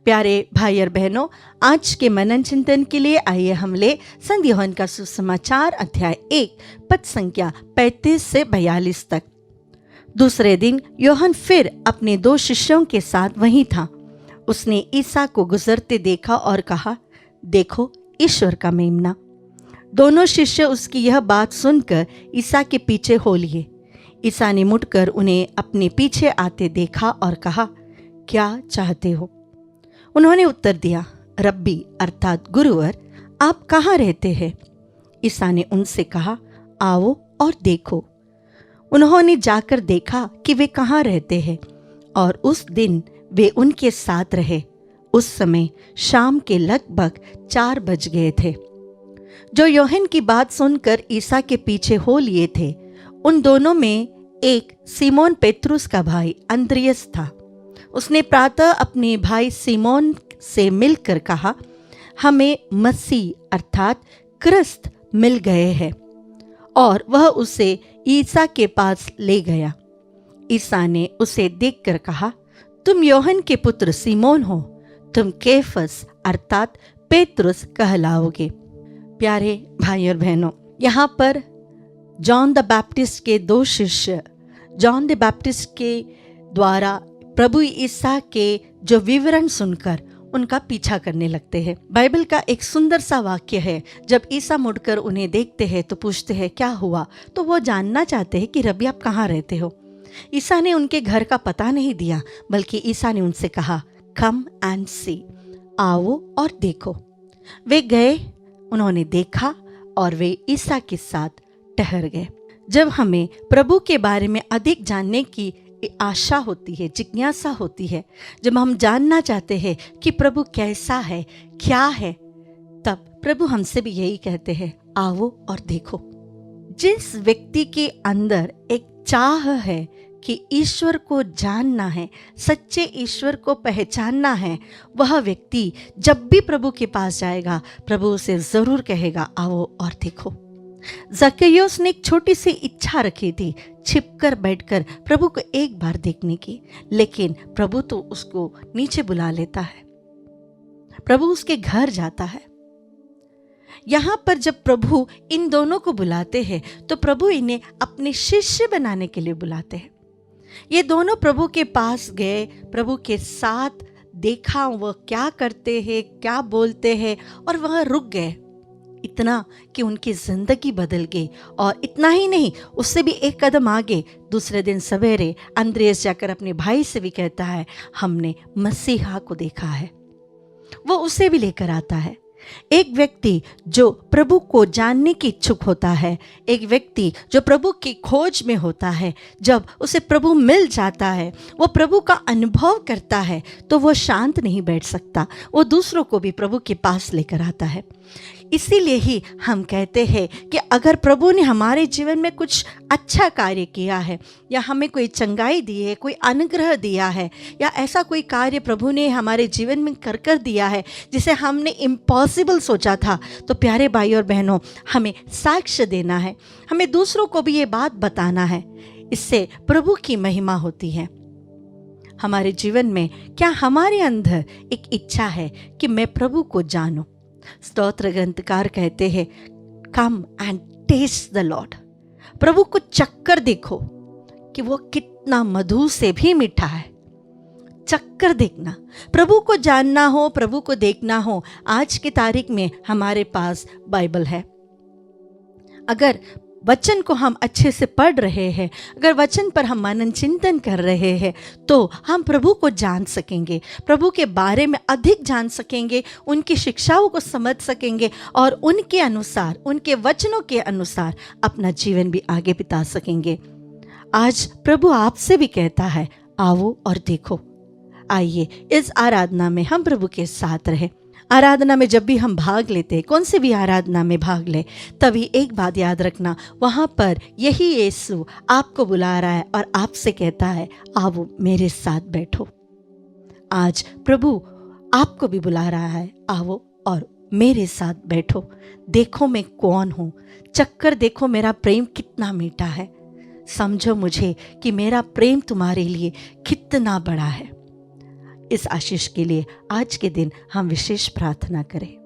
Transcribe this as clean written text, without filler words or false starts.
प्यारे भाई और बहनों, आज के मनन चिंतन के लिए आइए हम ले संत यूहन्ना का सुसमाचार अध्याय 1 पद संख्या 35 से 42 तक। दूसरे दिन यूहन्ना फिर अपने 2 शिष्यों के साथ वहीं था। उसने ईसा को गुजरते देखा और कहा, देखो ईश्वर का मेमना। दोनों शिष्य उसकी यह बात सुनकर ईसा के पीछे हो लिए। ईसा ने मुड़कर उन्हें अपने पीछे आते देखा और कहा, क्या चाहते हो? उन्होंने उत्तर दिया, रब्बी अर्थात गुरुवर, आप कहाँ रहते हैं? ईसा ने उनसे कहा, आओ और देखो। उन्होंने जाकर देखा कि वे कहाँ रहते हैं और उस दिन वे उनके साथ रहे। उस समय शाम के लगभग 4 बज गए थे। जो यूहन्ना की बात सुनकर ईसा के पीछे हो लिए थे, उन दोनों में एक सीमोन पेत्रुस का भाई अंद्रियास था। उसने प्रातः अपने भाई सीमोन से मिलकर कहा, हमें मसीह अर्थात क्रिस्त मिल गए हैं, और वह उसे ईसा के पास ले गया। ईसा ने उसे देखकर कहा, तुम यूहन्ना के पुत्र सीमोन हो, तुम केफस अर्थात पेत्रुस कहलाओगे। प्यारे भाई और बहनों, यहाँ पर जॉन द बैप्टिस्ट के 2 शिष्य जॉन द बैप्टिस्ट के द्वारा प्रभु ईसा के जो विवरण सुनकर उनका पीछा करने लगते हैं। बाइबल का एक सुंदर सा वाक्य है, जब ईसा मुड़कर उन्हें देखते हैं तो पूछते हैं क्या हुआ, तो वो जानना चाहते हैं कि रब्बी आप कहाँ रहते हो। ईसा ने उनके घर का पता नहीं दिया, बल्कि ईसा ने उनसे कहा, कम एंड सी, आओ और देखो। वे गए, उन्होंने देखा और वे ईसा के साथ ठहर गए। जब हमें प्रभु के बारे में अधिक जानने की आशा होती है, जिज्ञासा होती है, जब हम जानना चाहते हैं कि प्रभु कैसा है, क्या है, तब प्रभु हमसे भी यही कहते हैं, आओ और देखो। जिस व्यक्ति के अंदर एक चाह है कि ईश्वर को जानना है, सच्चे ईश्वर को पहचानना है, वह व्यक्ति जब भी प्रभु के पास जाएगा, प्रभु उसे जरूर कहेगा, आओ और देखो। ज़क्कैयोस ने एक छोटी सी इच्छा रखी थी, छिपकर बैठकर प्रभु को एक बार देखने की, लेकिन प्रभु तो उसको नीचे बुला लेता है, प्रभु उसके घर जाता है। यहां पर जब प्रभु इन दोनों को बुलाते हैं तो प्रभु इन्हें अपने शिष्य बनाने के लिए बुलाते हैं। ये दोनों प्रभु के पास गए, प्रभु के साथ देखा वह क्या करते हैं, क्या बोलते हैं, और वह रुक गए। इतना कि उनकी जिंदगी बदल गई। और इतना ही नहीं, उससे भी एक कदम आगे, दूसरे दिन सवेरे अंद्रियास जाकर अपने भाई से भी कहता है, हमने मसीहा को देखा है। वो उसे भी लेकर आता है। एक व्यक्ति जो प्रभु को जानने की इच्छुक होता है, एक व्यक्ति जो प्रभु की खोज में होता है, जब उसे प्रभु मिल जाता है, वो प्रभु का अनुभव करता है, तो वो शांत नहीं बैठ सकता, वो दूसरों को भी प्रभु के पास लेकर आता है। इसीलिए ही हम कहते हैं कि अगर प्रभु ने हमारे जीवन में कुछ अच्छा कार्य किया है, या हमें कोई चंगाई दी है, कोई अनुग्रह दिया है, या ऐसा कोई कार्य प्रभु ने हमारे जीवन में कर दिया है जिसे हमने इम्पॉसिबल सोचा था, तो प्यारे भाई और बहनों, हमें साक्ष्य देना है, हमें दूसरों को भी ये बात बताना है। इससे प्रभु की महिमा होती है। हमारे जीवन में क्या हमारे अंदर एक इच्छा है कि मैं प्रभु को जानूं? स्तोत्र ग्रंथकार कहते हैं, come and taste the Lord. प्रभु को चक्कर देखो कि वो कितना मधु से भी मीठा है। चक्कर देखना, प्रभु को जानना हो, प्रभु को देखना हो। आज की तारीख में हमारे पास बाइबल है। अगर वचन को हम अच्छे से पढ़ रहे हैं, अगर वचन पर हम मनन चिंतन कर रहे हैं, तो हम प्रभु को जान सकेंगे, प्रभु के बारे में अधिक जान सकेंगे, उनकी शिक्षाओं को समझ सकेंगे, और उनके अनुसार, उनके वचनों के अनुसार अपना जीवन भी आगे बिता सकेंगे। आज प्रभु आपसे भी कहता है, आओ और देखो। आइए इस आराधना में हम प्रभु के साथ रहें। आराधना में जब भी हम भाग लेते हैं, कौन सी भी आराधना में भाग ले, तभी एक बात याद रखना, वहाँ पर यही यीशु आपको बुला रहा है और आपसे कहता है, आओ मेरे साथ बैठो। आज प्रभु आपको भी बुला रहा है, आओ और मेरे साथ बैठो। देखो मैं कौन हूँ, चक्कर देखो मेरा प्रेम कितना मीठा है। समझो मुझे कि मेरा प्रेम तुम्हारे लिए कितना बड़ा है। इस आशीष के लिए आज के दिन हम विशेष प्रार्थना करें।